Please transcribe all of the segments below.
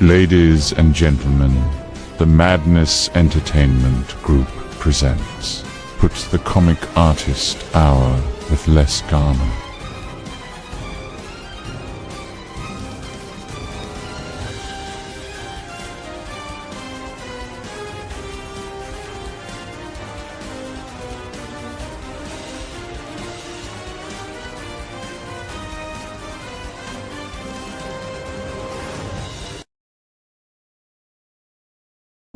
Ladies and gentlemen, the Madness Entertainment Group presents Puts the Comic Artist Hour with Les Garner.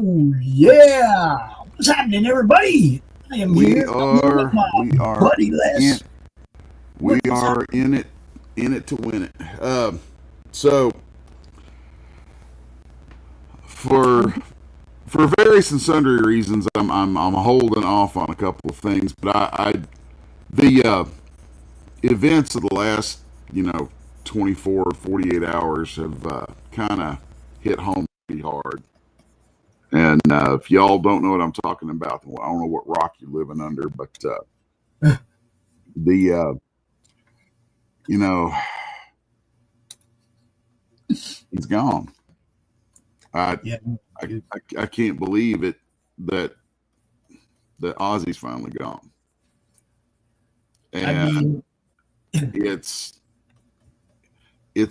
Oh, yeah! What's happening, everybody? I am here with my buddy Les. We are in it to win it. So for various and sundry reasons, I'm holding off on a couple of things, but the events of the last 24 or 48 hours have kind of hit home pretty hard. And if y'all don't know what I'm talking about, well, I don't know what rock you're living under, but he's gone. I can't believe it that Ozzy's finally gone, and it's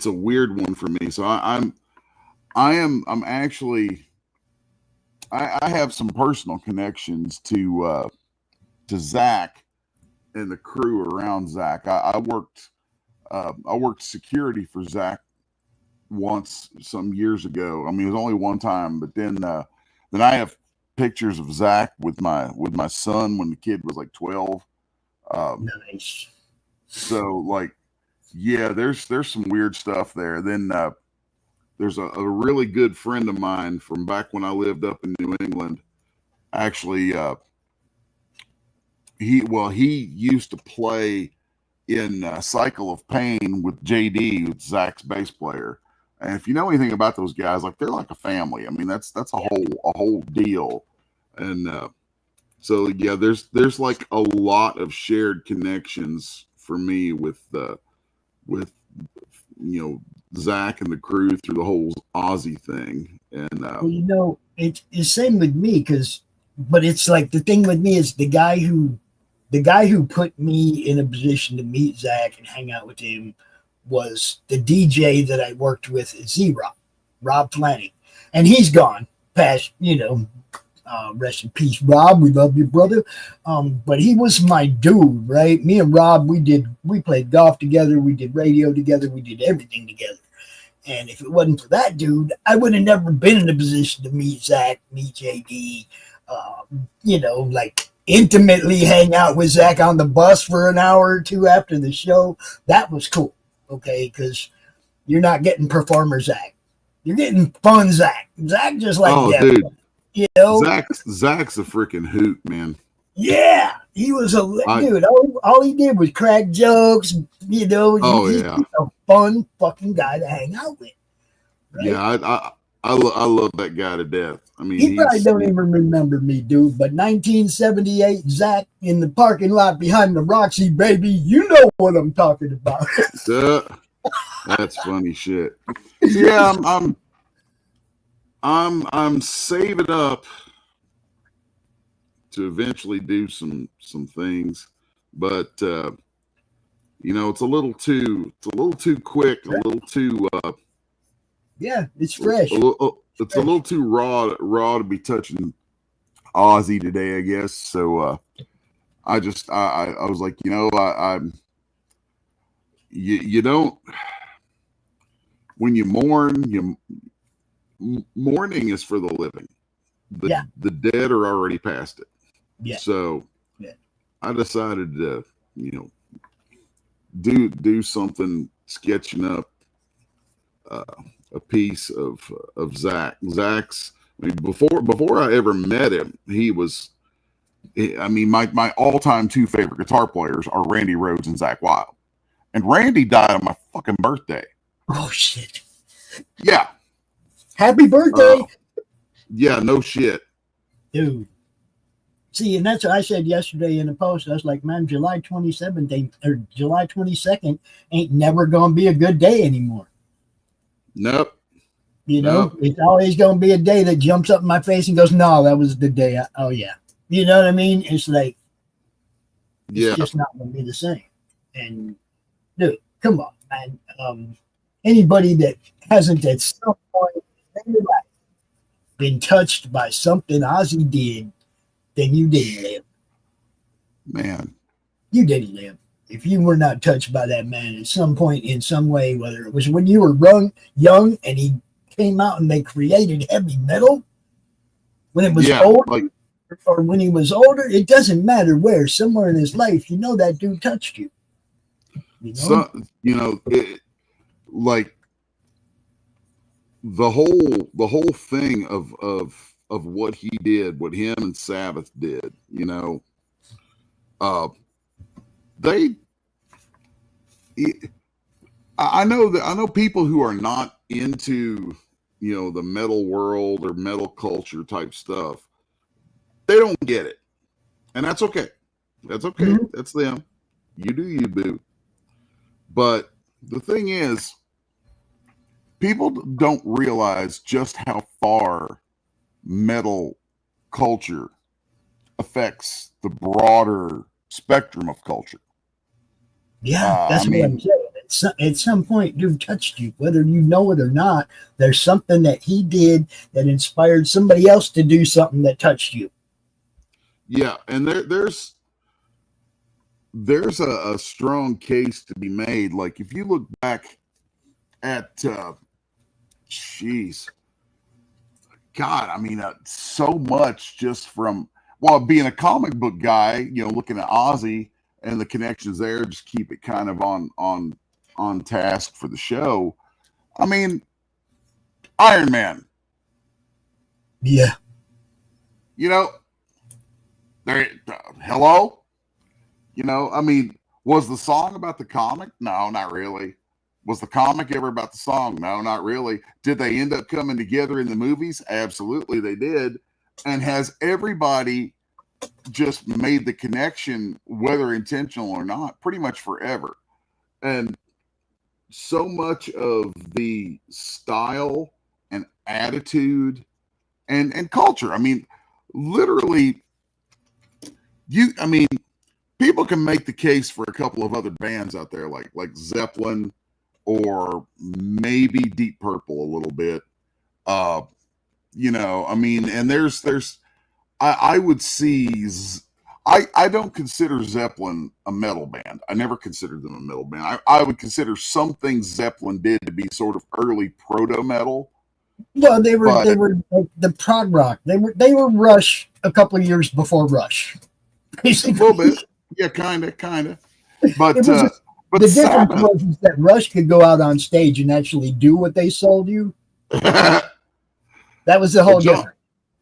a weird one for me. So I'm actually. I have some personal connections to Zach and the crew around Zach. I worked security for Zach once some years ago. I mean, it was only one time, but then I have pictures of Zach with my son when the kid was like 12. Nice. So there's some weird stuff there. Then there's a really good friend of mine from back when I lived up in New England. Actually, he used to play in Cycle of Pain with JD, with Zach's bass player. And if you know anything about those guys, they're like a family. I mean, that's a whole deal. And there's like a lot of shared connections for me with Zach and the crew through the whole Aussie thing. And it's the same with me, but it's like the thing with me is the guy who put me in a position to meet Zach and hang out with him was the DJ that I worked with at Z-Rock, Rob Flanning, and he's gone past, rest in peace, Rob. We love you, brother. But he was my dude, right? Me and Rob, we played golf together, we did radio together, we did everything together. And if it wasn't for that dude, I would have never been in a position to meet Zach, meet JD, intimately hang out with Zach on the bus for an hour or two after the show. That was cool, okay? Because you're not getting performer Zach. You're getting fun Zach. Zach just dude. Zach's a freaking hoot, man. Yeah, he was a dude. All he did was crack jokes. He's a fun fucking guy to hang out with. Right? Yeah, I love that guy to death. I mean, he probably don't even remember me, dude. But 1978, Zach in the parking lot behind the Roxy, baby. You know what I'm talking about. That's funny shit. Yeah, I'm saving up to eventually do some things, but it's a little too quick, a little too it's fresh. It's a little too raw to be touching Aussie today, I guess. So I was like, you don't, when you mourn, mourning is for the living. The dead are already past it. Yeah. So I decided to, do something, sketching up a piece of Zach. Zach's, I mean, before I ever met him, my all-time two favorite guitar players are Randy Rhoads and Zach Wild. And Randy died on my fucking birthday. Oh shit. Yeah. Happy birthday. Yeah, no shit. Dude. See, and that's what I said yesterday in the post. I was like, man, July 27th or July 22nd ain't never going to be a good day anymore. Nope. You know, Yep. it's always going to be a day that jumps up in my face and goes, "No, that was the day." Oh yeah, you know what I mean? It's like it's Yeah. just not going to be the same. And dude, come on, man. Anybody that hasn't at some point in their life been touched by something Ozzy did, then you didn't live. Man. You didn't live. If you were not touched by that man at some point in some way, whether it was when you were young and he came out and they created heavy metal, when it was Yeah. older, Like, or when he was older, it doesn't matter where, somewhere in his life, you know that dude touched you. You know? so, like the whole thing of what he did, what him and Sabbath did, uh, they. I know people who are not into the metal world or metal culture type stuff. They don't get it, and that's okay. That's okay. Mm-hmm. That's them. You do you, boo. But the thing is, people don't realize just how far metal culture affects the broader spectrum of culture. Yeah, I that's what I'm mean, saying. At some point, dude touched you, whether you know it or not. There's something that he did that inspired somebody else to do something that touched you. yeah, and there's a strong case to be made. Like if you look back at, jeez, God, I mean, so much just from being a comic book guy, looking at Ozzy and the connections there, just keep it kind of on task for the show. I mean, Iron Man, Yeah. There, hello, I mean, was the song about the comic? No, not really. Was the comic ever about the song? No, not really. Did they end up coming together in the movies? Absolutely, they did. And has everybody just made the connection, whether intentional or not, pretty much forever? And so much of the style and attitude and culture. I mean, literally, I mean, people can make the case for a couple of other bands out there, like Zeppelin or maybe Deep Purple a little bit. I mean, and I would see, I don't consider Zeppelin a metal band. I never considered them a metal band. I would consider some things Zeppelin did to be sort of early proto metal. Well, But they were like the prog rock. They were Rush a couple of years before Rush, basically. a little bit, yeah, kind of. But It was but the difference Sabbath, was that Rush could go out on stage and actually do what they sold you. well, That was the whole John, difference,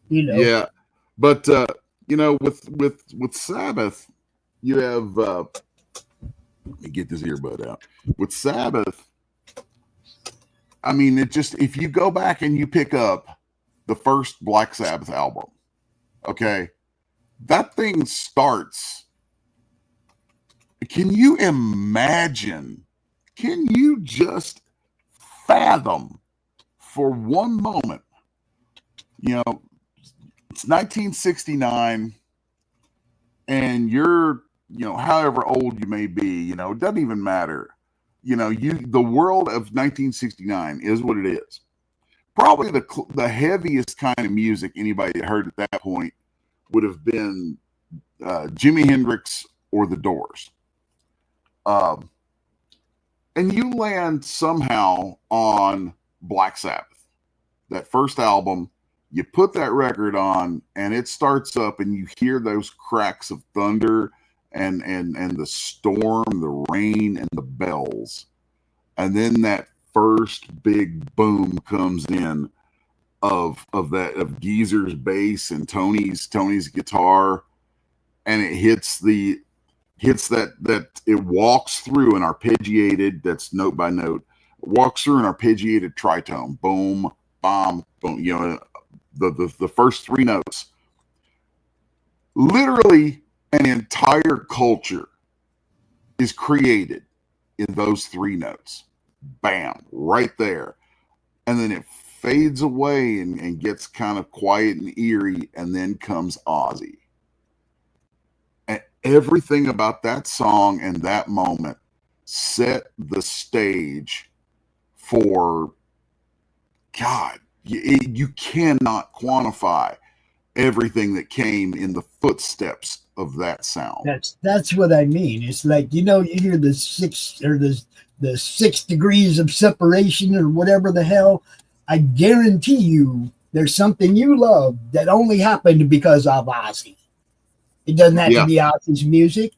you know. yeah. But with Sabbath, you have let me get this earbud out. With Sabbath, I mean, if you go back and you pick up the first Black Sabbath album, okay, that thing starts. Can you imagine? Can you just fathom for one moment? It's 1969, and you're, however old you may be, it doesn't even matter. The world of 1969 is what it is. Probably the heaviest kind of music anybody had heard at that point would have been Jimi Hendrix or The Doors. And you land somehow on Black Sabbath, that first album. You put that record on, and it starts up, and you hear those cracks of thunder and the storm, the rain, and the bells, and then that first big boom comes in of Geezer's bass and Tony's guitar, and it hits that it walks through an arpeggiated, that's note by note, walks through an arpeggiated tritone, boom, bomb, boom, the first three notes. Literally an entire culture is created in those three notes. Bam, right there. And then it fades away and gets kind of quiet and eerie, and then comes Ozzy. And everything about that song and that moment set the stage for, God, you cannot quantify everything that came in the footsteps of that sound. That's what I mean. It's like, you hear the 6 degrees of separation or whatever the hell. I guarantee you there's something you love that only happened because of Ozzy. It doesn't have to be Ozzy's music.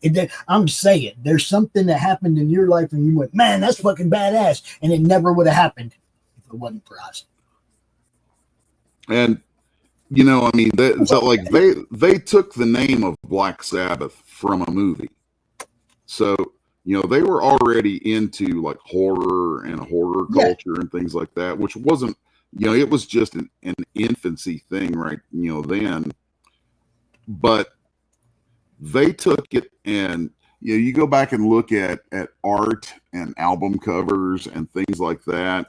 I'm saying there's something that happened in your life and you went, man, that's fucking badass. And it never would have happened if it wasn't for Ozzy. And, I mean, they took the name of Black Sabbath from a movie. So, they were already into like horror and horror culture and things like that, which wasn't, it was just an infancy thing right, then. But they took it and, you go back and look at art and album covers and things like that,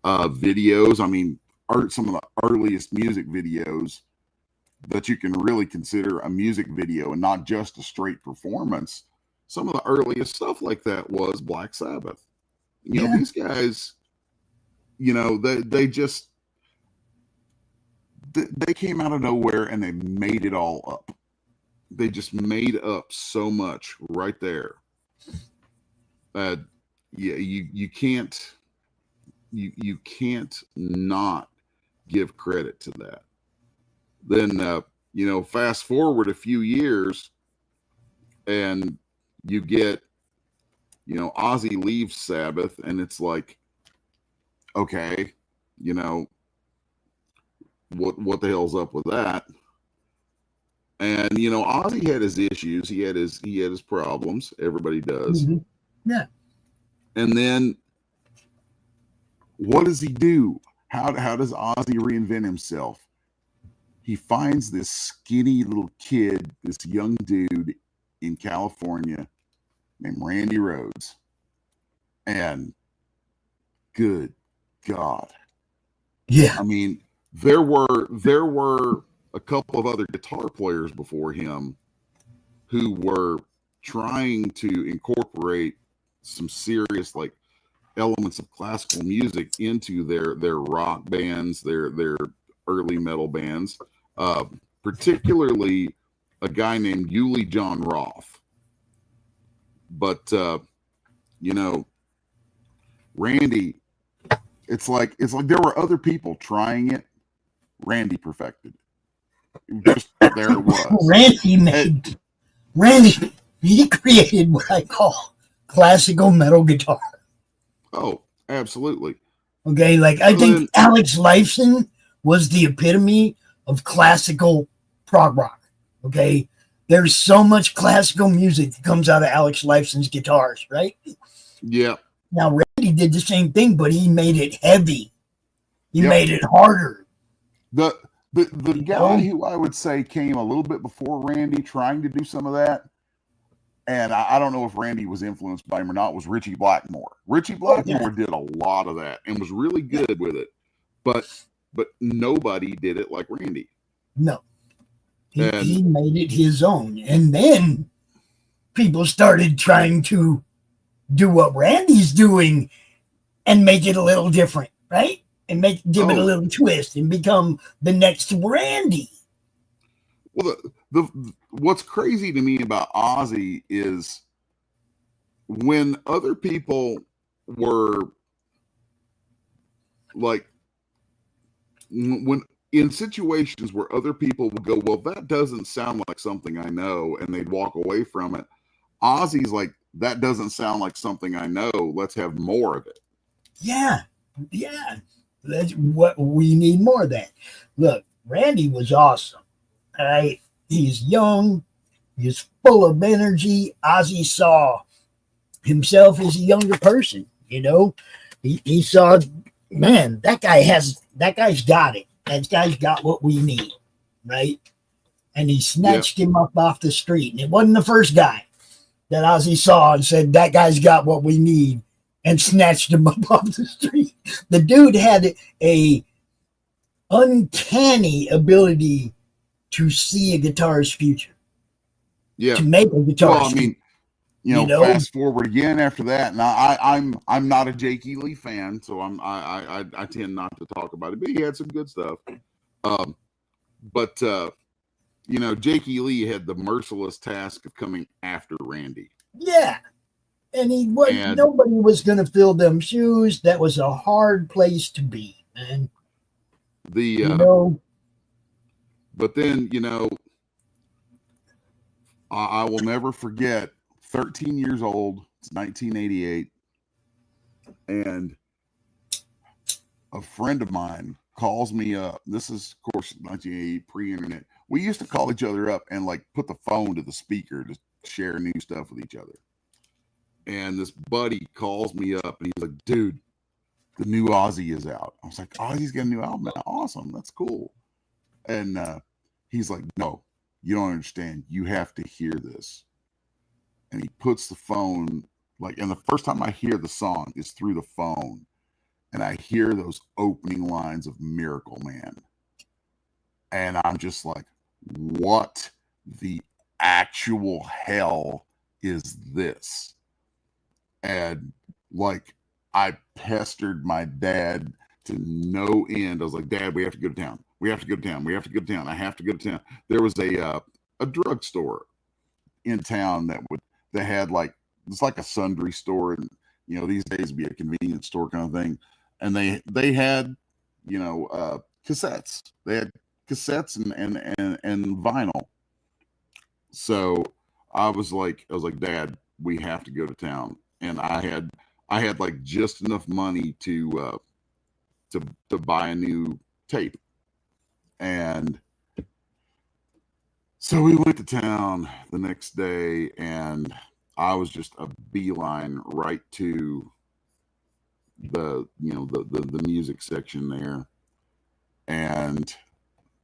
videos. I mean, some of the earliest music videos that you can really consider a music video and not just a straight performance. Some of the earliest stuff like that was Black Sabbath. These guys, they came out of nowhere and they made it all up. They just made up so much right there. You can't not give credit to that. Then, fast forward a few years and you get, Ozzy leaves Sabbath and it's like, okay, what the hell's up with that? And, Ozzy had his issues. He had his problems. Everybody does. Mm-hmm. Yeah. And then what does he do? How does Ozzy reinvent himself? He finds this skinny little kid, this young dude in California named Randy Rhoads. And good God. Yeah. I mean, there were a couple of other guitar players before him who were trying to incorporate some serious like elements of classical music into their rock bands, their early metal bands, particularly a guy named Uli John Roth. But Randy, it's like there were other people trying it. Randy perfected it. Just there it was. Randy, he created what I call classical metal guitar. Oh, absolutely. Okay, like I think Alex Lifeson was the epitome of classical prog rock. Okay, there's so much classical music that comes out of Alex Lifeson's guitars, right? Yeah. Now Randy did the same thing, but he made it heavy. He made it harder. The guy who I would say came a little bit before Randy trying to do some of that, and I don't know if Randy was influenced by him or not, was Richie Blackmore. Richie Blackmore did a lot of that and was really good with it, but nobody did it like Randy. No. He made it his own. And then people started trying to do what Randy's doing and make it a little different, right? And give it a little twist and become the next Randy. Well, what's crazy to me about Ozzy is when other people were like, when in situations where other people would go, well, that doesn't sound like something I know, and they'd walk away from it. Ozzy's like, that doesn't sound like something I know. Let's have more of it. Yeah. That's what we need more of that. Look, Randy was awesome. All right. He's young. He's full of energy. Ozzy saw himself as a younger person. He saw, man, that guy's got it. That guy's got what we need, right? And he snatched him up off the street. And it wasn't the first guy that Ozzy saw and said, that guy's got what we need, and snatched him up off the street. The dude had a uncanny ability to see a guitar's future, Yeah. to make a guitar's Well, I mean, future. fast forward again after that. Now, I'm not a Jake E. Lee fan, so I tend not to talk about it. But he had some good stuff. But Jake E. Lee had the merciless task of coming after Randy. Yeah. And nobody was going to fill them shoes. That was a hard place to be, man. But then, I will never forget, 13 years old, it's 1988, and a friend of mine calls me up. This is, of course, 1988, pre-internet. We used to call each other up and put the phone to the speaker to share new stuff with each other. And this buddy calls me up and he's like, dude, the new Ozzy is out. I was like, Ozzy's got a new album out. Awesome. That's cool. And he's like, no, you don't understand. You have to hear this. And he puts the phone, and the first time I hear the song is through the phone. And I hear those opening lines of Miracle Man. And I'm just like, what the actual hell is this? And I pestered my dad to no end. I was like, Dad, we have to go to town. We have to go to town. We have to go to town. I have to go to town. There was a drugstore in town that had it's like a sundry store, and these days it'd be a convenience store kind of thing. And they had cassettes. They had cassettes and vinyl. So I was like, Dad, we have to go to town. And I had just enough money to buy a new tape. And so we went to town the next day, and I was just a beeline right to the music section there. And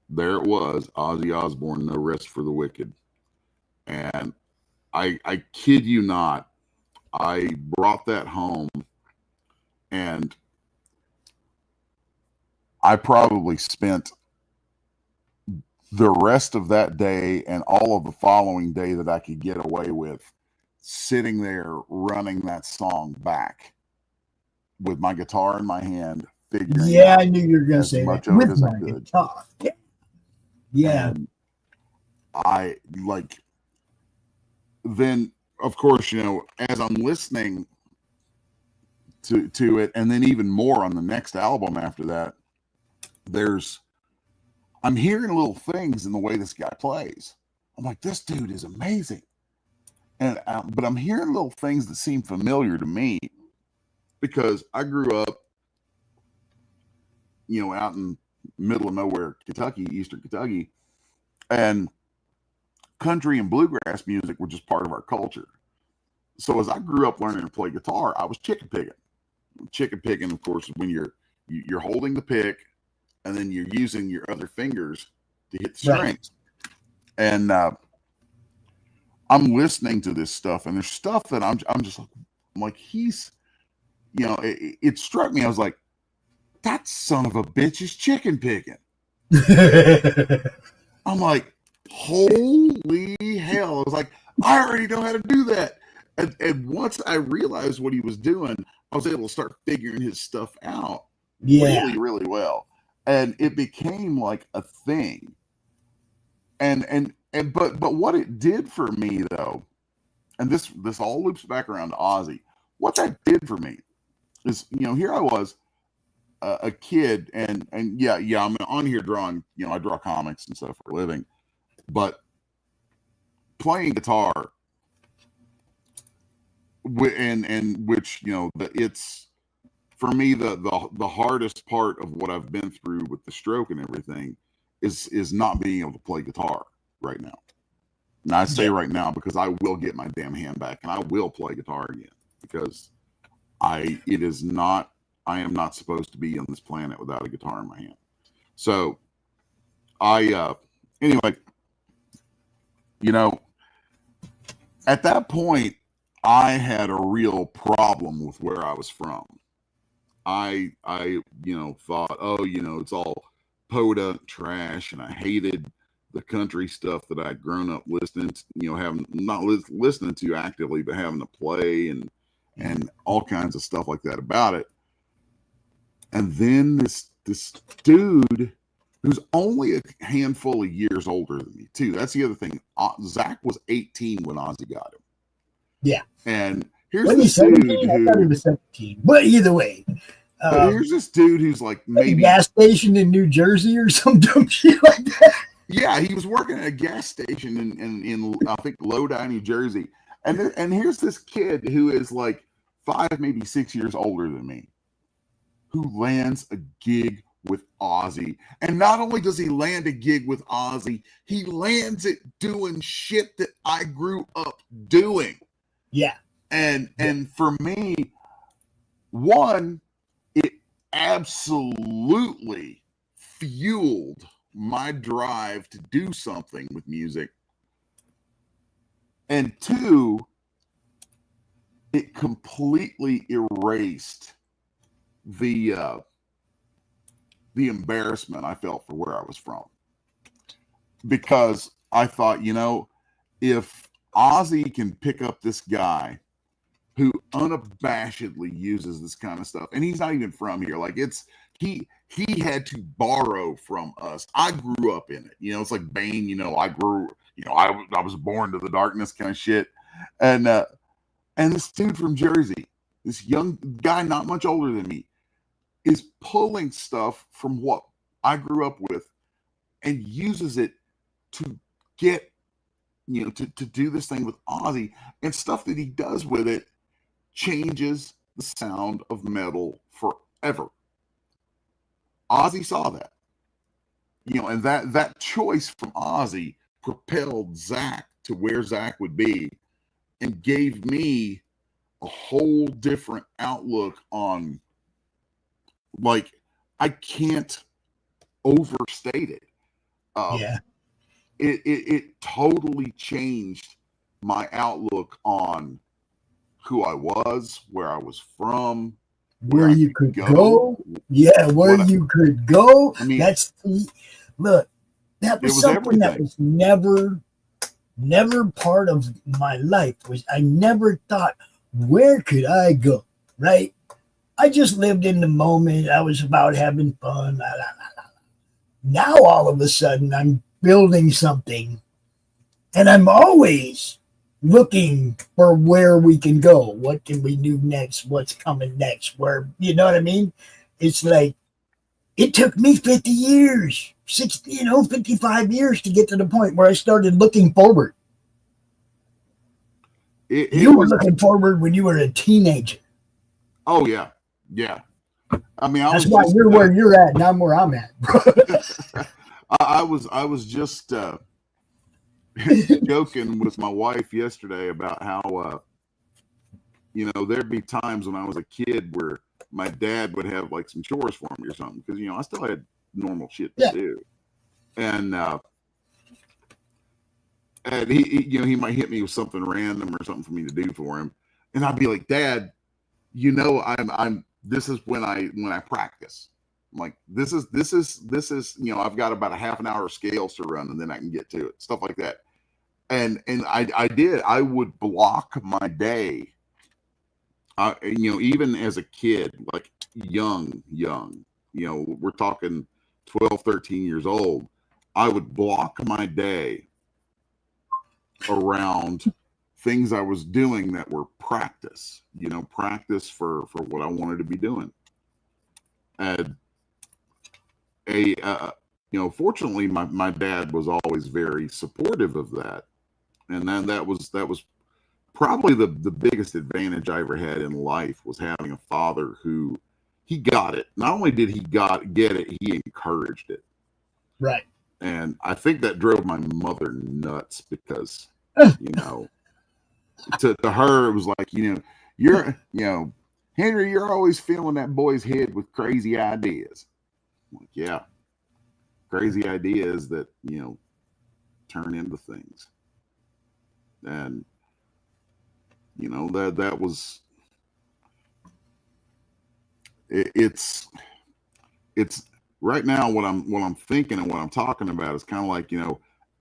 there it was, Ozzy Osbourne, No Rest for the Wicked. And I kid you not, I brought that home, and I probably spent the rest of that day and all of the following day that I could get away with sitting there running that song back with my guitar in my hand, figuring out I knew you were going to say much that. of it With as I my could. guitar. Yeah. And I then, of course, as I'm listening to it, and then even more on the next album after that, I'm hearing little things in the way this guy plays. I'm like, this dude is amazing. And but I'm hearing little things that seem familiar to me because I grew up, out in middle of nowhere, Kentucky, Eastern Kentucky, and country and bluegrass music were just part of our culture. So as I grew up learning to play guitar, I was chicken picking. Chicken picking, of course, is when you're holding the pick and then you're using your other fingers to hit the strings. Right. And I'm listening to this stuff, and there's stuff that I'm just like he's, it struck me. I was like, that son of a bitch is chicken picking. I'm like, holy hell. I was like, I already know how to do that. And once I realized what he was doing, I was able to start figuring his stuff out really, really well. And it became like a thing. But what it did for me, though, and this all loops back around to Ozzy, what that did for me is, here I was, a kid, and I'm on here drawing, I draw comics and stuff for a living, but playing guitar, and which, it's, for me, the hardest part of what I've been through with the stroke and everything is not being able to play guitar right now. And I say right now because I will get my damn hand back and I will play guitar again, because I am not supposed to be on this planet without a guitar in my hand. So anyway, at that point, I had a real problem with where I was from. I thought, it's all podunk trash, and I hated the country stuff that I'd grown up listening to, having not listening to actively, but having to play and all kinds of stuff like that about it. And then this dude who's only a handful of years older than me, too. That's the other thing. Zach was 18 when Ozzy got him. Yeah. And here's Was he this 17? dude I thought he who, was 17. But either way. but here's this dude who's like A maybe, gas station in New Jersey or some dumb shit like that. yeah, he was working at a gas station in I think Lodi, New Jersey. And here's this kid who is like 5, maybe 6 years older than me, who lands a gig with Ozzy. And not only does he land a gig with Ozzy, he lands it doing shit that I grew up doing. Yeah. And for me, one, it absolutely fueled my drive to do something with music. And two, it completely erased the embarrassment I felt for where I was from. Because I thought, if Ozzy can pick up this guy who unabashedly uses this kind of stuff, and he's not even from here, like he had to borrow from us. I grew up in it, it's like Bane, I grew, I was born to the darkness kind of shit. And this dude from Jersey, this young guy, not much older than me, is pulling stuff from what I grew up with and uses it to get, to do this thing with Ozzy, and stuff that he does with it changes the sound of metal forever. Ozzy saw that, and that choice from Ozzy propelled Zach to where Zach would be and gave me a whole different outlook on, like, I can't overstate it. Yeah. It totally changed my outlook on who I was, where I was from, Where you could go. Yeah, where you could go. I mean, look, that was something that was never part of my life. I never thought, where could I go? Right? I just lived in the moment. I was about having fun. Now all of a sudden I'm building something, and I'm always looking for where we can go. What can we do next? What's coming next? Where, you know what I mean? It's like, it took me 50 years, 60, 55 years to get to the point where I started looking forward. You were looking forward when you were a teenager. Oh yeah. Yeah. I mean, that's why you're where you're at and I'm where I'm at. I was just joking with my wife yesterday about how there'd be times when I was a kid where my dad would have like some chores for me or something, because I still had normal shit to do, and he might hit me with something random or something for me to do for him, and I'd be like, Dad, I'm this is when I practice. I'm like, this is I've got about a half an hour of scales to run, and then I can get to it, stuff like that. And I would block my day, even as a kid, like young, we're talking 12, 13 years old. I would block my day around things I was doing that were practice, practice for what I wanted to be doing. And fortunately, my dad was always very supportive of that. And then that was probably the biggest advantage I ever had in life, was having a father who, he got it. Not only did he get it, he encouraged it. Right. And I think that drove my mother nuts, because, to her, it was like, you're, Henry, you're always filling that boy's head with crazy ideas. I'm like, yeah, crazy ideas that, turn into things. And, that was, it's right now, what I'm thinking and what I'm talking about is kind of like,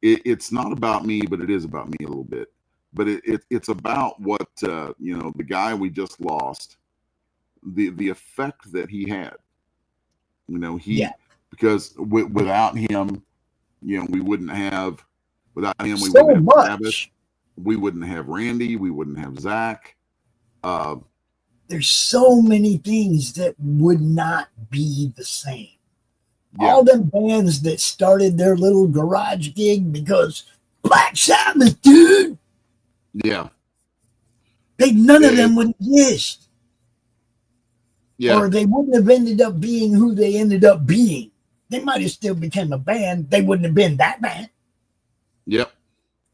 it's not about me, but it is about me a little bit. But it's about what the guy we just lost, the effect that he had. Because without him, we wouldn't have. Without him, we So wouldn't have Sabbath. much. We wouldn't have Randy. We wouldn't have Zach. There's so many things that would not be the same. Yeah. All them bands that started their little garage gig because Black Sabbath, dude. Yeah. None of them would exist. Yeah. Or they wouldn't have ended up being who they ended up being. They might have still become a band. They wouldn't have been that band. Yep.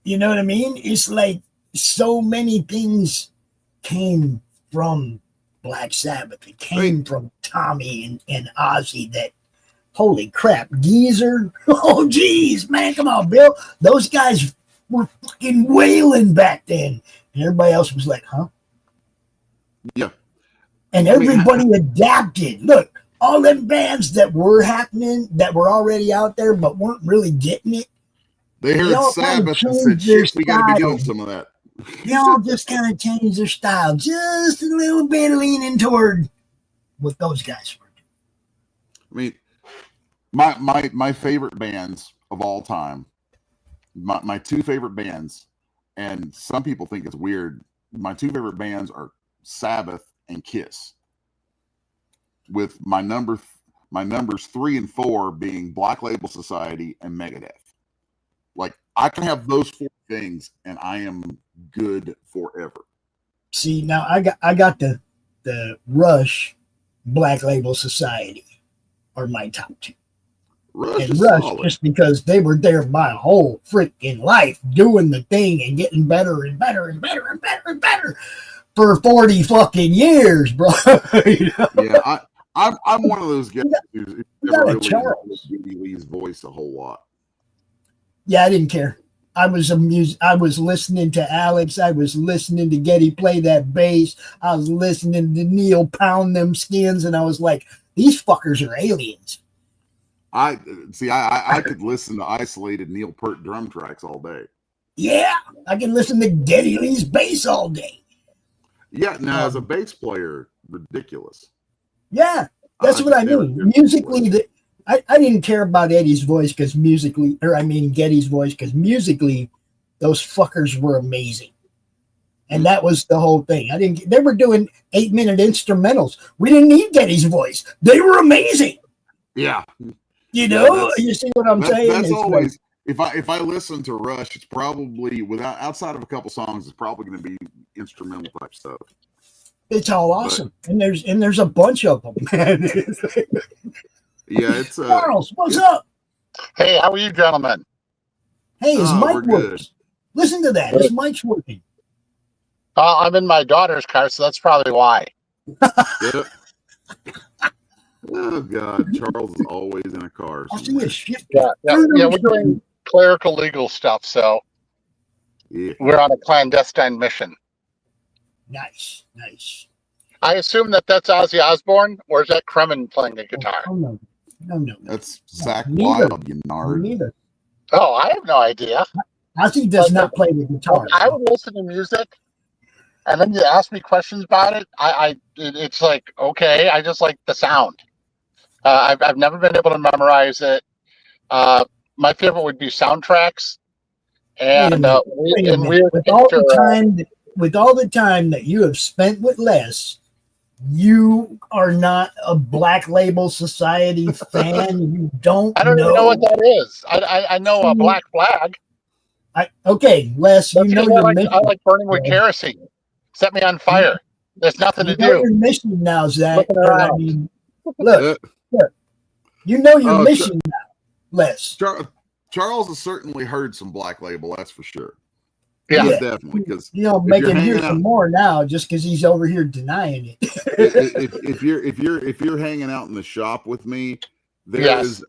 You know what I mean? It's like so many things came from Black Sabbath. It came from Tommy and Ozzy that, holy crap, Geezer. Oh, geez, man, come on, Bill. Those guys were fucking wailing back then. And everybody else was like, huh? Yeah. And everybody adapted. Look, all them bands that were happening, that were already out there, but weren't really getting it. They heard Sabbath and said, shit, we got to be doing some of that. They all just kind of changed their style, just a little bit, leaning toward what those guys were I doing. mean, my favorite bands of all time, my two favorite bands, and some people think it's weird, my two favorite bands are Sabbath and Kiss, with my numbers 3 and 4 being Black Label Society and Megadeth. Like, I can have those 4 things and I am good forever. See, now I got the Rush Black Label Society are my top 2. Rush just because they were there my whole freaking life doing the thing and getting better and better and better and better and better for 40 fucking years, bro. Yeah, I'm one of those guys who's never really enjoyed Geddy Lee's voice a whole lot. Yeah, I didn't care. I was listening to Alex. I was listening to Geddy play that bass. I was listening to Neil pound them skins, and I was like, these fuckers are aliens. I could listen to isolated Neil Peart drum tracks all day. Yeah, I can listen to Geddy Lee's bass all day. Yeah, now as a bass player, ridiculous. Yeah, that's what I mean. Musically, I didn't care about Eddie's voice because Geddy's voice because musically, those fuckers were amazing, and that was the whole thing. They were doing 8-minute instrumentals. We didn't need Geddy's voice. They were amazing. Yeah, you see what I'm saying? That's always if I listen to Rush, it's probably outside of a couple songs, it's probably going to be instrumental type stuff. It's all awesome, and there's a bunch of them, man. Yeah, it's Charles. What's up? Hey, how are you, gentlemen? Hey, his mic works. good. Listen to that. His mic's working. I'm in my daughter's car, so that's probably why. Yep. Oh God, Charles is always in a car. I see a shift. Yeah, we're doing clerical legal stuff, so we're on a clandestine mission. Nice. I assume that's Ozzy Osbourne, or is that Kremen playing the guitar? Oh, no. That's Zach Neither. Wild, you nard. Neither. Oh, I have no idea. Ozzy does not play the guitar. I would listen to music, and then you ask me questions about it. It's like, okay, I just like the sound. I've never been able to memorize it. My favorite would be soundtracks, and with all the time that you have spent with Les, you are not a Black Label Society fan. You don't. I don't even know what that is. I know a Black Flag. Okay, Les, you know your mission. I like burning with kerosene. Set me on fire. There's nothing to do. Your mission now, Zach. Look. You know your mission now, Les. Charles has certainly heard some Black Label, that's for sure. Yeah, definitely. Because make him hear some more now, just because he's over here denying it. if you're hanging out in the shop with me, there's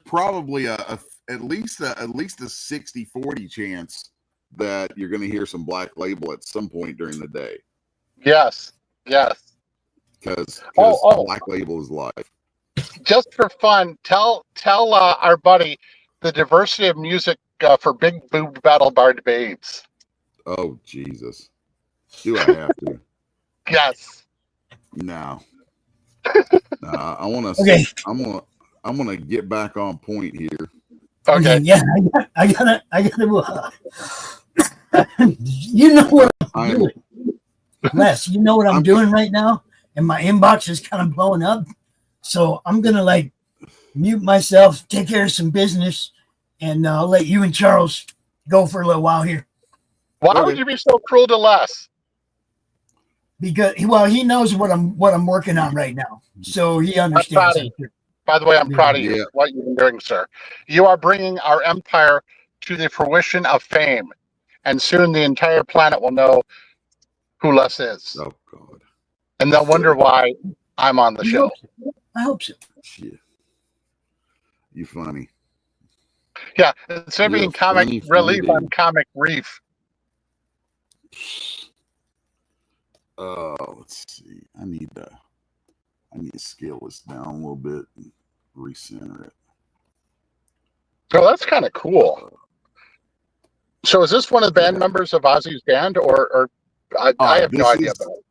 probably at least a 60-40 chance that you're going to hear some Black Label at some point during the day. Yes. Because Black Label is live. just for fun, tell our buddy the diversity of music for big boobed battle barred babes. Oh Jesus! Do I have to? Yes. No. I want Okay. to. I'm gonna get back on point here. Okay. Yeah, I gotta. You know what I'm doing, Les. You know what I'm doing right now, and my inbox is kind of blowing up. So I'm gonna like mute myself, take care of some business, and I'll let you and Charles go for a little while here. Why would you be so cruel to Les? Because he knows what I'm working on right now, so he understands. By the way, I'm proud of you for what you've been doing, sir. You are bringing our empire to the fruition of fame, and soon the entire planet will know who Les is. Oh God! And they'll wonder why I'm on the show. I hope so. Shit. You funny. Yeah, instead of being comic relief, I'm comic reef. Let's see. I need to scale this down a little bit and recenter it. Oh, that's kind of cool. So is this one of the band members of Ozzy's band, or I have no idea about it.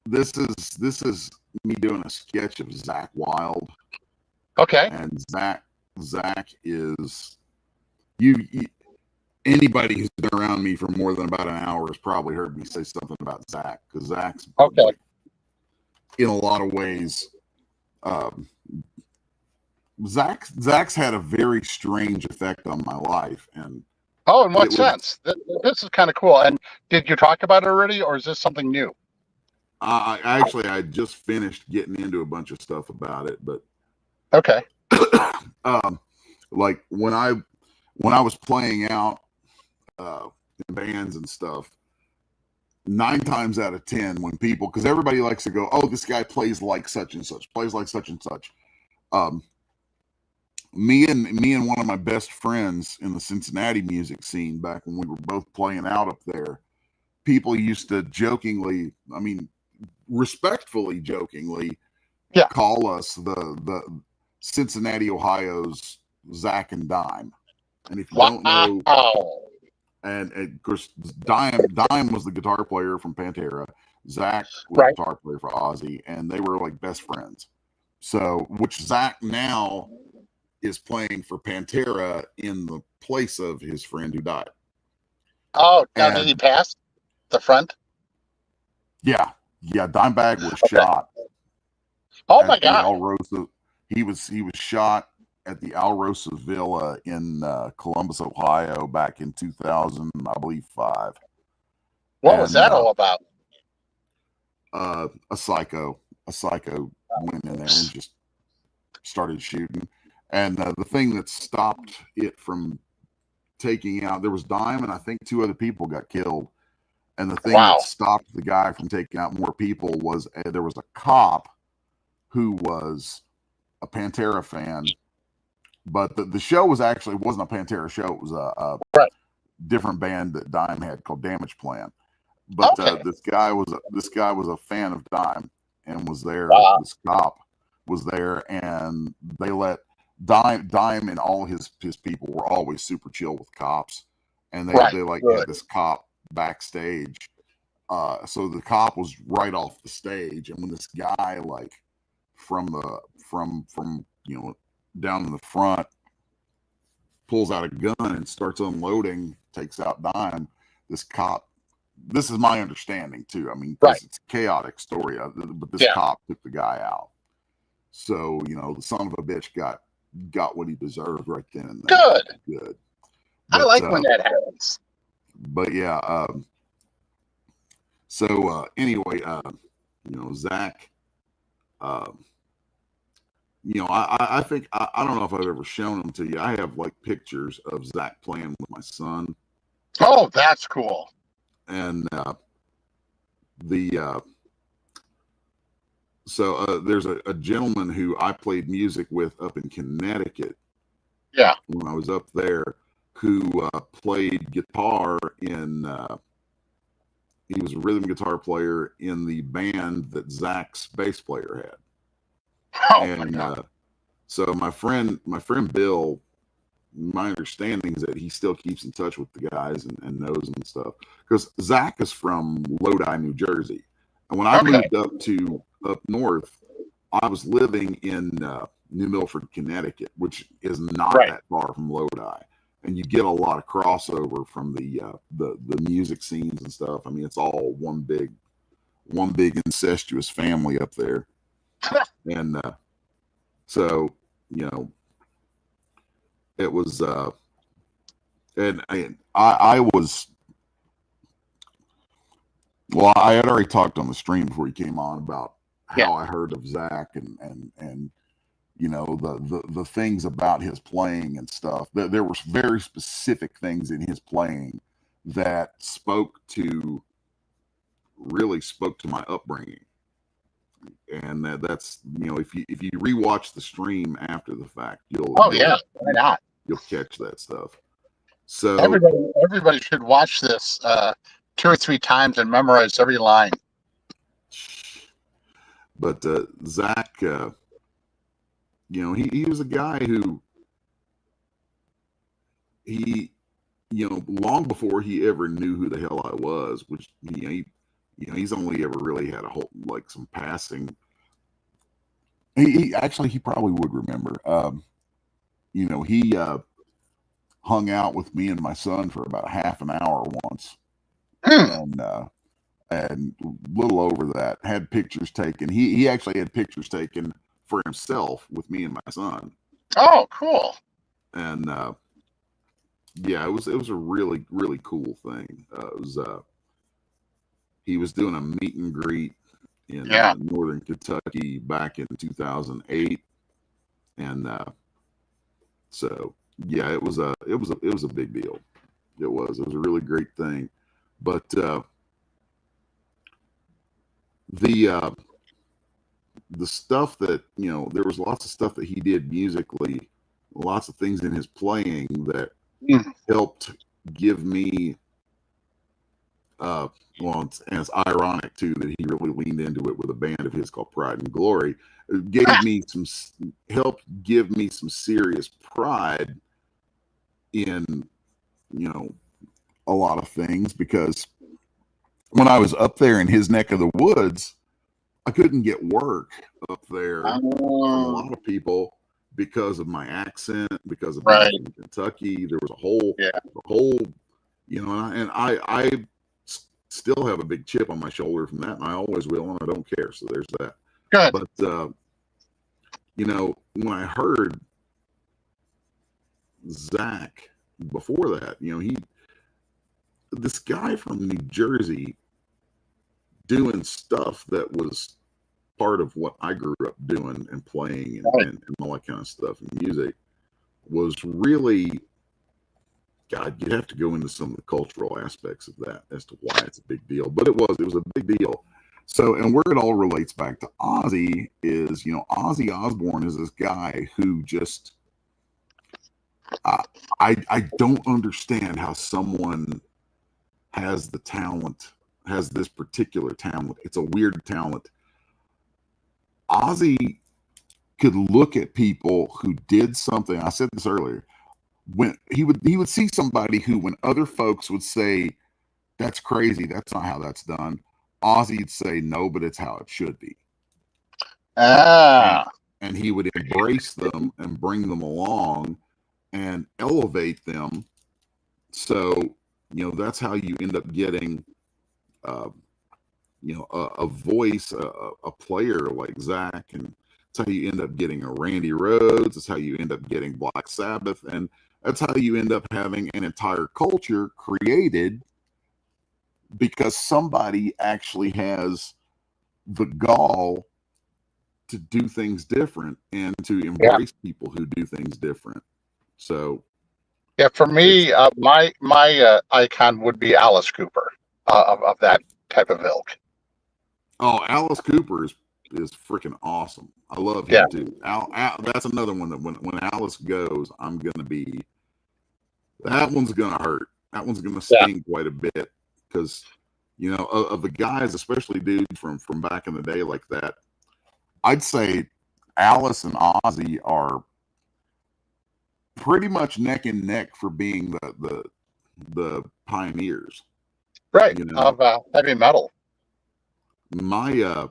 This is me doing a sketch of Zakk Wylde. Okay. And Zakk is anybody who's been around me for more than about an hour has probably heard me say something about Zakk, because Zakk's like, in a lot of ways, Zakk's had a very strange effect on my life. And in what sense? This is kind of cool. And did you talk about it already, or is this something new? I just finished getting into a bunch of stuff about it, but okay. Like when I was playing out in bands and stuff, 9 times out of 10, when people, because everybody likes to go, oh, this guy plays like such and such, plays like such and such. Me and one of my best friends in the Cincinnati music scene back when we were both playing out up there, people used to jokingly, I mean, respectfully jokingly, call us the Cincinnati, Ohio's Zakk and Dime. And if you don't know, and of course, Dime was the guitar player from Pantera. Zakk was the guitar player for Ozzy, and they were like best friends. So, which Zakk now is playing for Pantera in the place of his friend who died. Oh, and did he pass the front? Yeah, Dimebag was shot. Oh my God! Alrosa, he was shot at the Alrosa Villa in Columbus, Ohio, back in 2000, I believe 5. What was that all about? A psycho went in there and just started shooting. And the thing that stopped it from taking out, there was Dime and I think 2 other people got killed. And the thing that stopped the guy from taking out more people was there was a cop who was a Pantera fan. But the show wasn't a Pantera show. It was a different band that Dime had called Damage Plan. But this guy was a fan of Dime and was there. This cop was there, and they let Dime and all his people were always super chill with cops, and they had this cop backstage. So the cop was right off the stage, and when this guy from down in the front pulls out a gun and starts unloading, takes out Dime, this cop, this is my understanding too, I mean, it's a chaotic story, but this cop took the guy out. So, the son of a bitch got what he deserved right then and there. Good. But, I like when that happens. But yeah, so anyway, Zakk, I think, I don't know if I've ever shown them to you. I have pictures of Zakk playing with my son. Oh, that's cool. And there's a gentleman who I played music with up in Connecticut. Yeah. When I was up there, who played guitar in, he was a rhythm guitar player in the band that Zakk's bass player had. Oh my And God. so my friend Bill, my understanding is that he still keeps in touch with the guys and knows them and stuff. Because Zach is from Lodi, New Jersey, and when I Okay. moved up north, I was living in New Milford, Connecticut, which is not Right. that far from Lodi, and you get a lot of crossover from the music scenes and stuff. I mean, it's all one big incestuous family up there, and so you know it was and I was, well, I had already talked on the stream before he came on about how I heard of Zach and you know the things about his playing and stuff. There were very specific things in his playing that really spoke to my upbringing. And that's, you know, if you rewatch the stream after the fact, Yeah, why not? You'll catch that stuff. So Everybody should watch this 2 or 3 times and memorize every line. but Zach, you know, he was a guy who you know, long before he ever knew who the hell I was, which he's only ever really had a whole, like, some passing. He actually, he probably would remember. You know, he hung out with me and my son for about half an hour once, and a little over that, had pictures taken. He actually had pictures taken for himself with me and my son. Oh, cool. And yeah, it was a really, really cool thing. It was he was doing a meet and greet in northern Kentucky back in 2008, and so yeah, it was a big deal. It was a really great thing. But the stuff that, you know, there was lots of stuff that he did musically, lots of things in his playing that helped give me well, and it's ironic too that he really leaned into it with a band of his called Pride and Glory. It helped give me some serious pride in, you know, a lot of things, because when I was up there in his neck of the woods, I couldn't get work up there from a lot of people because of my accent, because of being in Kentucky. There was a whole, you know, and I still have a big chip on my shoulder from that, and I always will, and I don't care. So there's that. Good. But you know, when I heard Zach before that, you know, this guy from New Jersey doing stuff that was part of what I grew up doing and playing and all that kind of stuff, and music was really, God, you'd have to go into some of the cultural aspects of that as to why it's a big deal. But it was a big deal. So, and where it all relates back to Ozzy is, you know, Ozzy Osbourne is this guy who just, I don't understand how someone has the talent, has this particular talent. It's a weird talent. Ozzy could look at people who did something. I said this earlier. When he would see somebody who, when other folks would say, "That's crazy, that's not how that's done," Ozzy'd say, "No, but it's how it should be." And he would embrace them and bring them along and elevate them. So, you know, that's how you end up getting, you know, a voice, a player like Zach, and that's how you end up getting a Randy Rhoads. That's how you end up getting Black Sabbath, and that's how you end up having an entire culture created, because somebody actually has the gall to do things different and to embrace people who do things different. So, yeah, for me, my icon would be Alice Cooper, of that type of ilk. Oh, Alice Cooper is freaking awesome. I love him too. Al, that's another one that when Alice goes, I'm gonna be. That one's gonna hurt. That one's gonna sting quite a bit, because, you know, of the guys, especially dudes from back in the day like that, I'd say Alice and Ozzy are pretty much neck and neck for being the pioneers, Right, you know. of heavy metal. My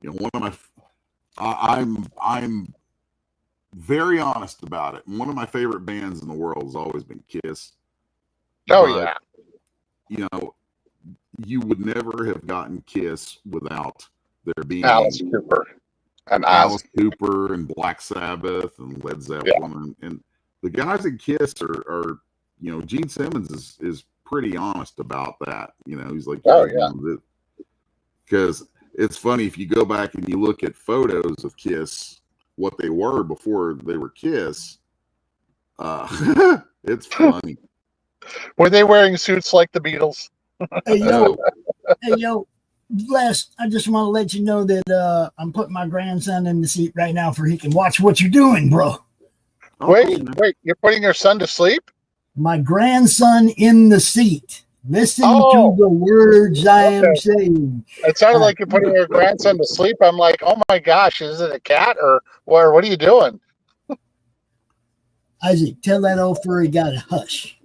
one of my I'm very honest about it. One of my favorite bands in the world has always been Kiss. Oh But, yeah, you would never have gotten Kiss without there being Alice Cooper and Alice Ozzy. Cooper and Black Sabbath and Led Zeppelin, and the guys at Kiss are Gene Simmons is pretty honest about that. He's like, Oh yeah, because it's funny if you go back and you look at photos of Kiss, what they were before they were Kiss. It's funny. were they wearing suits like the Beatles? Hey yo, Les, I just want to let you know that I'm putting my grandson in the seat right now for he can watch what you're doing, bro. Wait, you're putting your son to sleep? My grandson in the seat. Listen Oh, to the words I am okay. saying. It sounded like you're putting your grandson to sleep. I'm like, oh my gosh, is it a cat or what are you doing? Isaac, tell that old furry guy to hush.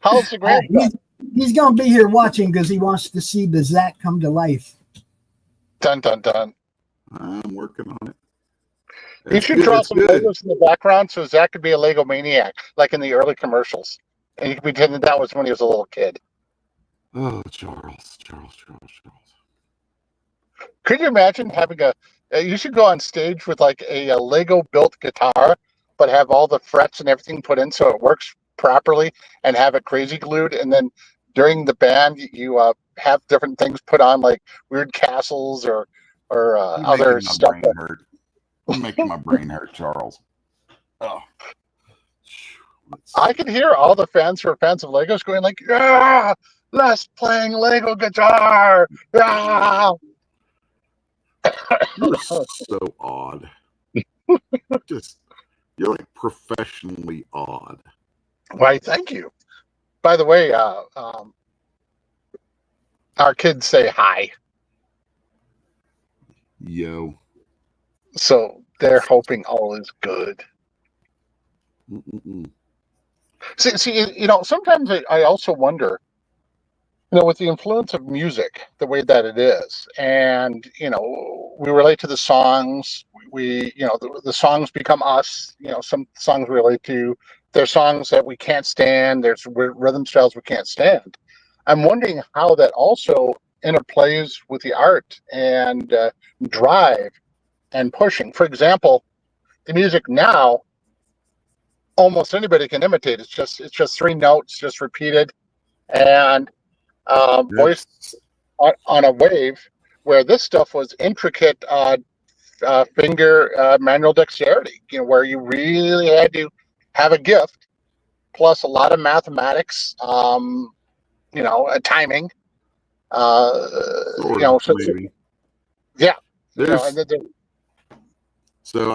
How's the grandson? He's going to be here watching because he wants to see the Zach come to life. Dun, dun, dun. I'm working on it. You should draw some Legos in the background so Zach could be a Lego maniac, like in the early commercials. And you could pretend that was when he was a little kid. Oh, Charles. Could you imagine having you should go on stage with like a Lego built guitar, but have all the frets and everything put in so it works properly and have it crazy glued. And then during the band, you have different things put on like weird castles or other stuff. You're making my brain hurt, Charles. Oh. I could hear all the fans who are fans of Legos going like, yeah, Les playing Lego guitar. Yeah. You're so odd. You're like professionally odd. Why, thank you. By the way, our kids say hi. Yo. So they're hoping all is good. Mm-mm-mm. See, sometimes I also wonder, with the influence of music, the way that it is, and, we relate to the songs, the songs become us, some songs we relate to, there's songs that we can't stand, there's rhythm styles we can't stand. I'm wondering how that also interplays with the art and drive and pushing. For example, the music now, almost anybody can imitate. It's just three notes, just repeated, and voiced on a wave. Where this stuff was intricate finger manual dexterity. Where you really had to have a gift, plus a lot of mathematics. Timing. Maybe. Yeah. So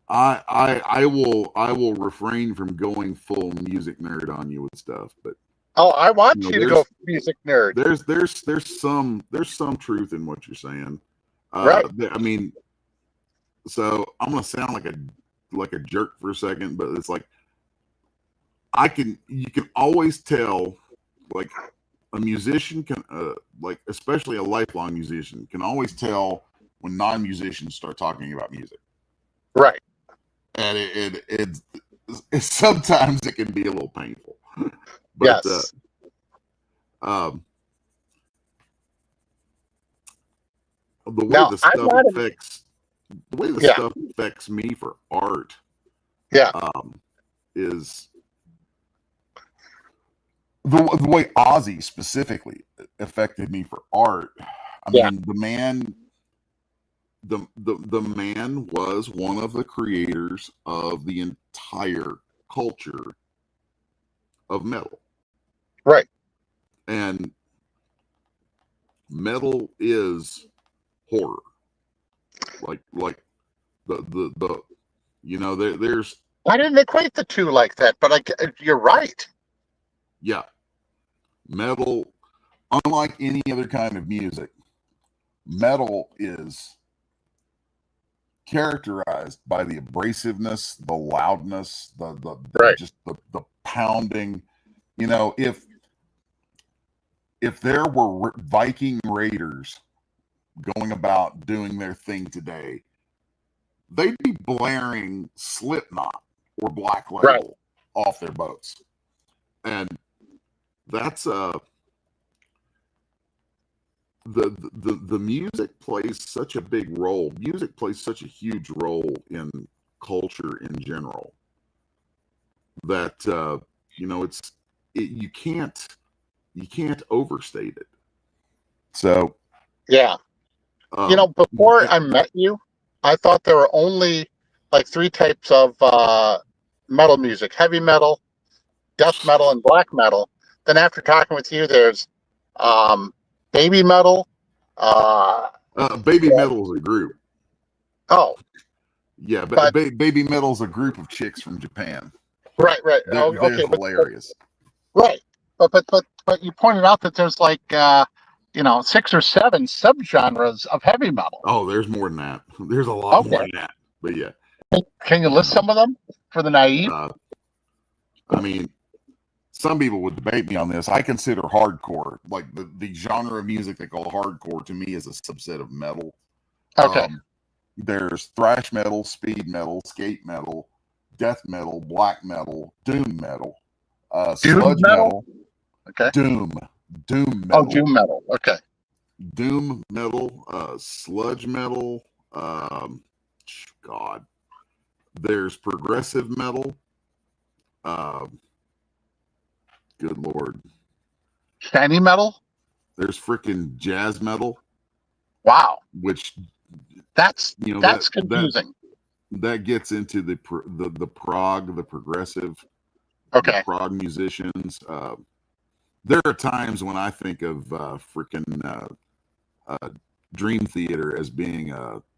I will refrain from going full music nerd on you with stuff, but I want you to go music nerd. There's some truth in what you're saying, right? I mean, so I'm gonna sound like a jerk for a second, but it's like you can always tell, like a musician can, like especially a lifelong musician can always tell when non-musicians start talking about music. Right. And it sometimes it can be a little painful. But, yes. The way stuff affects me for art, is the way Ozzy specifically affected me for art. I mean, the man was one of the creators of the entire culture of metal. Right. And metal is horror. Like the there's I didn't equate the two like that, but you're right. Yeah. Metal unlike any other kind of music, metal is characterized by the abrasiveness, the loudness, Right. just the pounding. You know, if there were Viking raiders going about doing their thing today, they'd be blaring Slipknot or Black Label off their boats. And that's the music plays such a big role. Music plays such a huge role in culture in general that you know, you can't overstate it. So Yeah. You know, before I met you, I thought there were only like 3 types of metal music: heavy metal, death metal, and black metal. Then after talking with you, there's baby metal. Baby Metal is a group. Oh, Yeah, but Baby Metal is a group of chicks from Japan. right. They're Okay, hilarious. right. But you pointed out that there's like you know, 6 or 7 subgenres of heavy metal. Oh, there's more than that. There's a lot more than that. But yeah. Can you list some of them for the naive? I mean, some people would debate me on this. I consider hardcore, like the genre of music they call hardcore, to me is a subset of metal. Okay. There's thrash metal, speed metal, skate metal, death metal, black metal, doom metal, sludge metal. Okay. Doom metal. Oh, doom metal. Okay. Doom metal, sludge metal. God. There's progressive metal. Good Lord. Shiny metal? There's freaking jazz metal. Wow. Which that's that's confusing. That gets into the prog, the progressive, okay, the prog musicians. There are times when I think of Dream Theater as being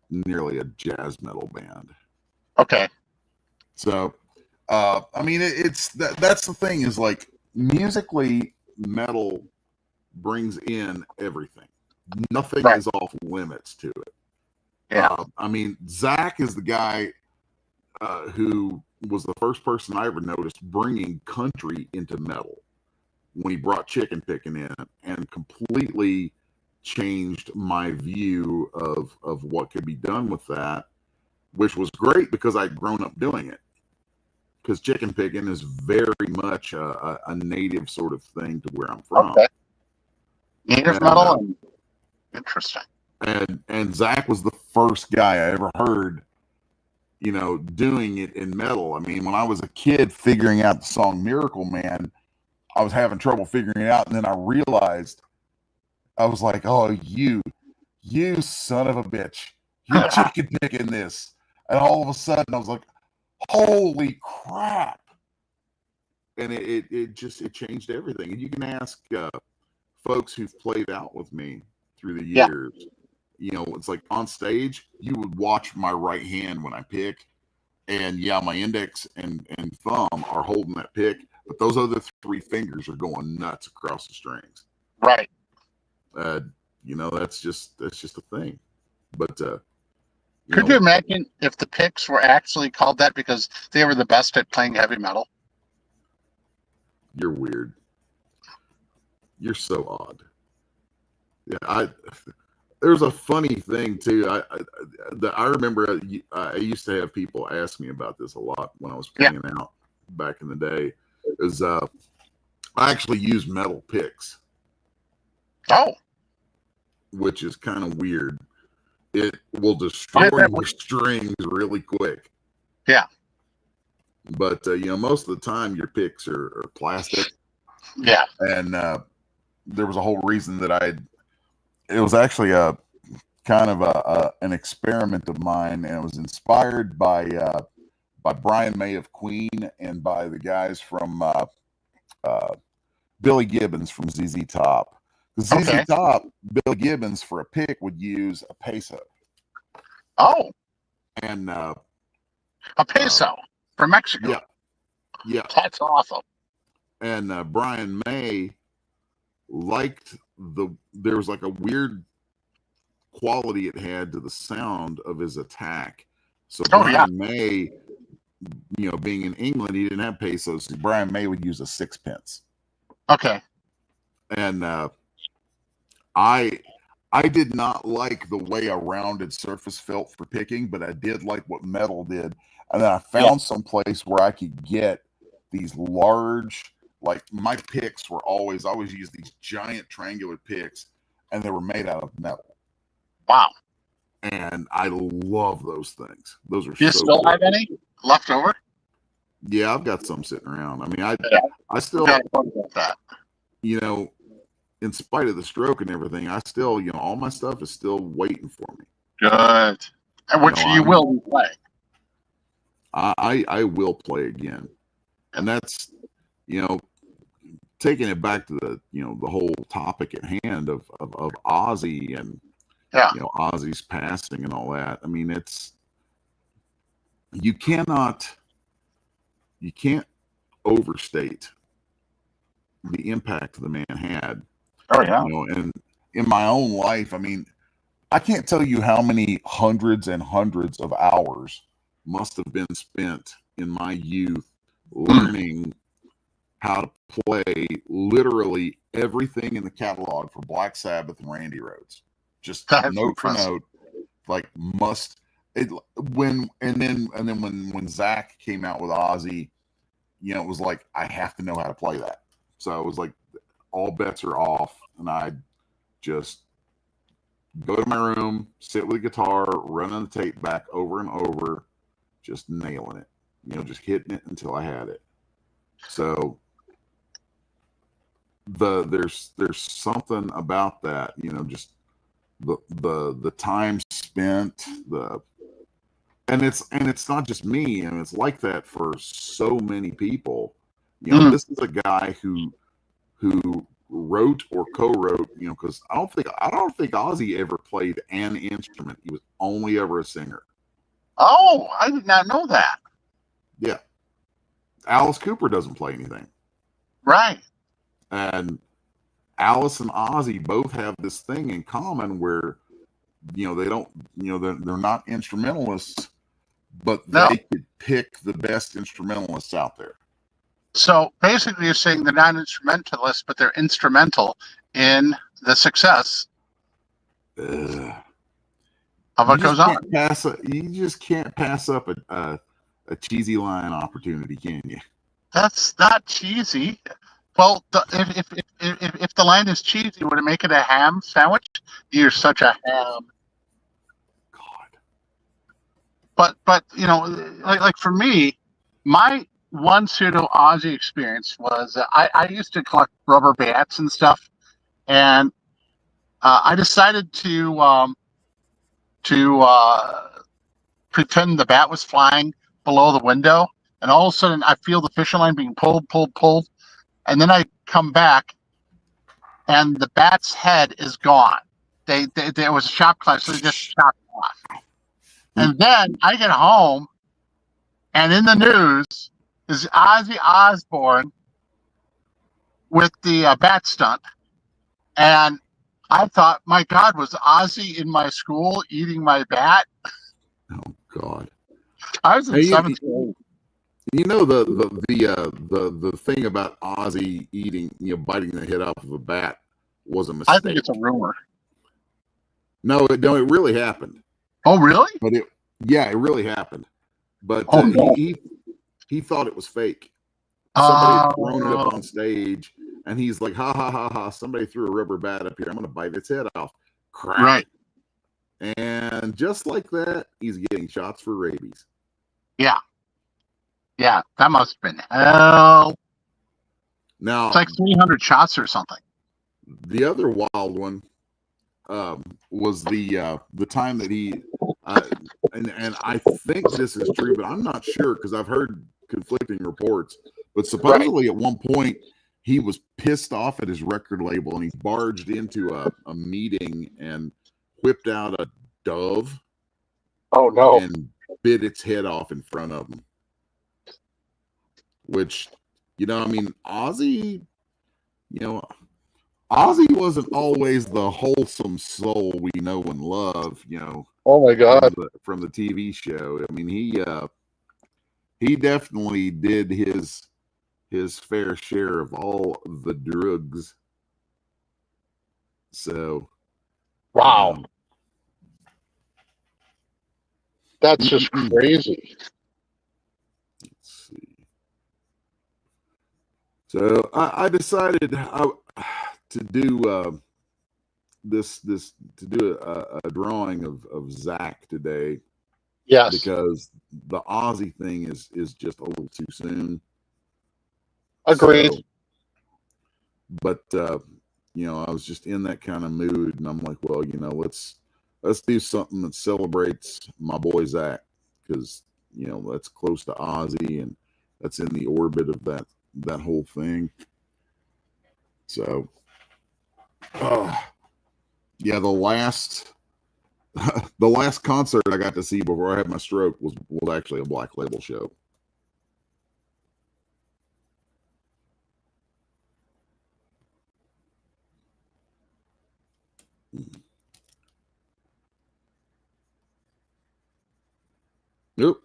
nearly a jazz metal band. Okay. So, I mean, it's that's the thing is like musically, metal brings in everything. Nothing is off limits to it. Yeah. I mean, Zach is the guy who was the first person I ever noticed bringing country into metal when he brought Chicken Pickin' in and completely changed my view of what could be done with that, which was great because I'd grown up doing it. Because Chicken Pickin' is very much a native sort of thing to where I'm from. Okay. Native metal? Interesting. And Zach was the first guy I ever heard, you know, doing it in metal. I mean, when I was a kid figuring out the song Miracle Man, I was having trouble figuring it out. And then I realized, I was like, oh, you son of a bitch. You're chicken picking this. And all of a sudden I was like, holy crap. And it changed everything. And you can ask folks who've played out with me through the years. Yeah. You know, it's like on stage, you would watch my right hand when I pick. And yeah, my index and thumb are holding that pick. But those other 3 fingers are going nuts across the strings. Right. You know, that's just a thing. But could you imagine if the picks were actually called that because they were the best at playing heavy metal? You're weird. You're so odd. Yeah, there's a funny thing too. I remember I used to have people ask me about this a lot when I was playing out back in the day. Is I actually use metal picks. Oh, which is kind of weird. It will destroy your strings really quick. Yeah. But you know, most of the time your picks are plastic. Yeah. And there was a whole reason that it was actually a kind of an experiment of mine, and it was inspired by Brian May of Queen and by the guys from Billy Gibbons from ZZ Top. ZZ Top, Billy Gibbons for a pick would use a peso. Oh. And a peso from Mexico. Yeah. Yeah. That's awesome. And Brian May liked there was like a weird quality it had to the sound of his attack. So Brian May, being in England, he didn't have pesos. So Brian May would use a sixpence. Okay. And I did not like the way a rounded surface felt for picking, but I did like what metal did. And then I found some place where I could get these large, like my picks were always use these giant triangular picks, and they were made out of metal. Wow. And I love those things. Those are Do you so still cool. have any left over? Yeah, I've got some sitting around. I mean, I still, that. In spite of the stroke and everything, I still, all my stuff is still waiting for me. Good. And which you will play. I will play again. And that's, taking it back to the, the whole topic at hand of Ozzy and, Ozzy's passing and all that. I mean, you can't overstate the impact the man had. Oh, yeah. And in my own life, I mean, I can't tell you how many hundreds and hundreds of hours must have been spent in my youth learning how to play literally everything in the catalog for Black Sabbath and Randy Rhoads. Just note for note, like when Zach came out with Ozzy, it was like, I have to know how to play that. So it was like all bets are off, and I just go to my room, sit with the guitar, running the tape back over and over, just nailing it, just hitting it until I had it. So there's something about that, just the time spent, and it's not just me, and it's like that for so many people. This is a guy who wrote or co-wrote, because I don't think Ozzy ever played an instrument. He was only ever a singer. Oh, I did not know that. Yeah. Alice Cooper doesn't play anything. Right. And Alice and Ozzy both have this thing in common where, they don't, they're not instrumentalists, but they could pick the best instrumentalists out there. So basically you're saying they're not instrumentalists, but they're instrumental in the success of what goes on. You just can't pass up a cheesy line opportunity, can you? That's not cheesy. Well, if the line is cheesy, would it make it a ham sandwich? You're such a ham. God. But like for me, my one pseudo Ozzy experience was I used to collect rubber bats and stuff, and I decided to pretend the bat was flying below the window, and all of a sudden I feel the fishing line being pulled, and then I come back, and the bat's head is gone. There was a shop class, so they just chopped it off. And then I get home, and in the news is Ozzy Osbourne with the bat stunt. And I thought, my God, was Ozzy in my school eating my bat? Oh God! I was in seventh grade. The thing about Ozzy eating, biting the head off of a bat was a mistake. I think it's a rumor. No, it really happened. Oh, really? But it really happened. But he thought it was fake. Somebody had thrown it up on stage, and he's like, ha, ha, ha, ha, somebody threw a rubber bat up here. I'm going to bite its head off. Crap. Right. And just like that, he's getting shots for rabies. Yeah. Yeah, that must have been hell. Now, it's like 300 shots or something. The other wild one was the time that he, and I think this is true, but I'm not sure because I've heard conflicting reports. But supposedly at one point he was pissed off at his record label and he barged into a meeting and whipped out a dove. Oh no! And bit its head off in front of him. Which, I mean, Ozzy, Ozzy wasn't always the wholesome soul we know and love, Oh my God. from the TV show. I mean, he definitely did his fair share of all the drugs. So, Wow. That's just crazy. let's see. So I decided to do to do a drawing of Zach today. Yes. Because the Aussie thing is just a little too soon. Agreed. So, but I was just in that kind of mood, and I'm like, well, let's do something that celebrates my boy Zach, because that's close to Ozzy, and that's in the orbit of that whole thing. So, yeah, the last concert I got to see before I had my stroke was actually a Black Label show. Nope.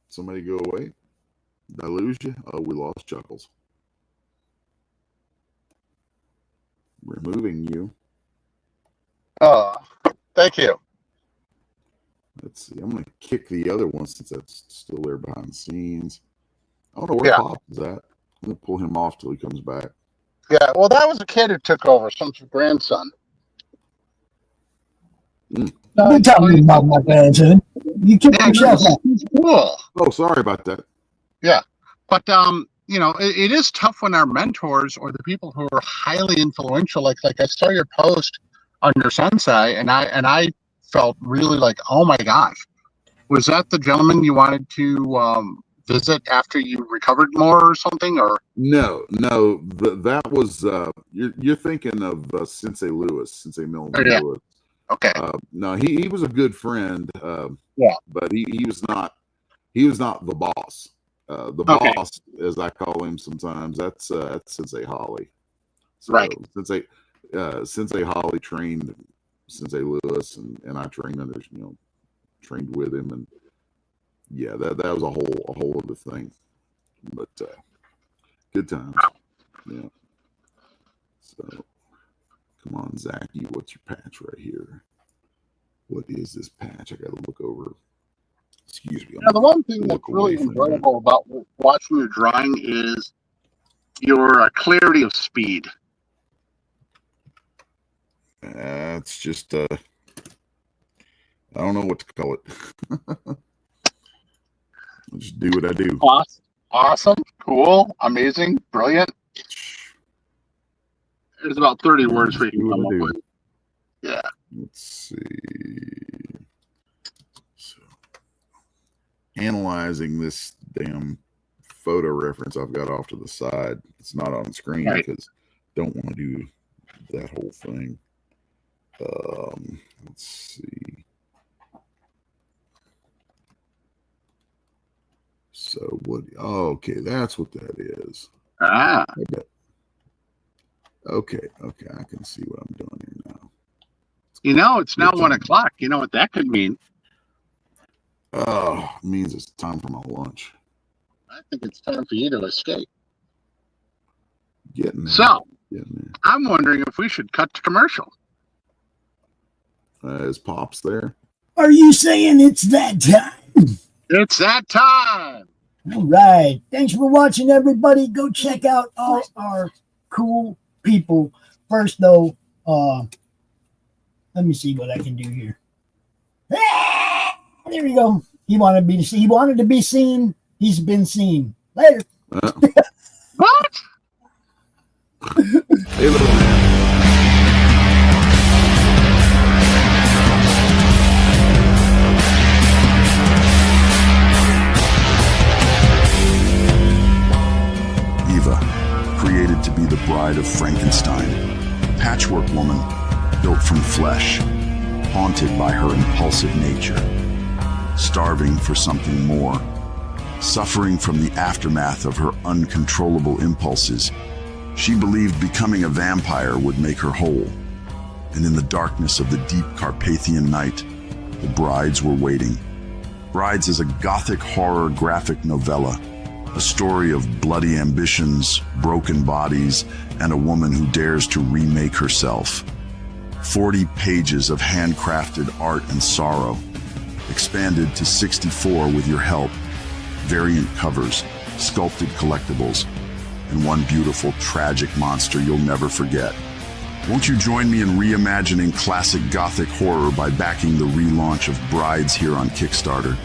Somebody go away. Did I lose you? Oh, we lost Chuckles. Removing you. Thank you. Let's see. I'm going to kick the other one since that's still there behind the scenes. I don't know where Pop is at. I'm going to pull him off till he comes back. Yeah, well, that was a kid who took over, some grandson. Don't tell me about my grandson. You kick yourself out. Cool. Oh, sorry about that. Yeah, but it is tough when our mentors or the people who are highly influential, like I saw your post on your sensei, and I felt really like, oh my gosh, was that the gentleman you wanted to visit after you recovered more or something? Or no, that was you're thinking of Sensei Milton Lewis. Okay. No, he was a good friend. But he was not the boss. The boss, as I call him sometimes, that's Sensei Holly. So right. Sensei Holly trained Sensei Lewis, and I trained under, trained with him, and yeah, that was a whole other thing. But good times. Yeah. So come on, Zach, what's your patch right here? What is this patch? I gotta look over. Excuse me. Now, the one thing that's really enjoyable about watching your drawing is your clarity of speed. It's just I don't know what to call it. I'll just do what I do. Awesome, cool, amazing, brilliant. There's about 30 words for you to come up with. Yeah. Let's see. So, analyzing this damn photo reference I've got off to the side. It's not on screen because I don't want to do that whole thing. Let's see. So what? Oh, okay, that's what that is. Okay, I can see what I'm doing here now. It's now 1 o'clock. You know what that could mean? Oh, it means it's time for my lunch. I think it's time for you to escape. Getting there. So, Getting there. I'm wondering if we should cut to commercial. Is Pops there? Are you saying it's that time? It's that time. All right. Thanks for watching, everybody. Go check out all our cool people. First, though, let me see what I can do here. There we go. He wanted to be seen. He's been seen. Later. What? Hey, little man. Eva, created to be the bride of Frankenstein, a patchwork woman built from flesh, haunted by her impulsive nature, starving for something more, suffering from the aftermath of her uncontrollable impulses. She believed becoming a vampire would make her whole. And in the darkness of the deep Carpathian night, the brides were waiting. Brides is a gothic horror graphic novella, a story of bloody ambitions, broken bodies, and a woman who dares to remake herself. 40 pages of handcrafted art and sorrow, expanded to 64 with your help, variant covers, sculpted collectibles, and one beautiful tragic monster you'll never forget. Won't you join me in reimagining classic gothic horror by backing the relaunch of Brides here on Kickstarter?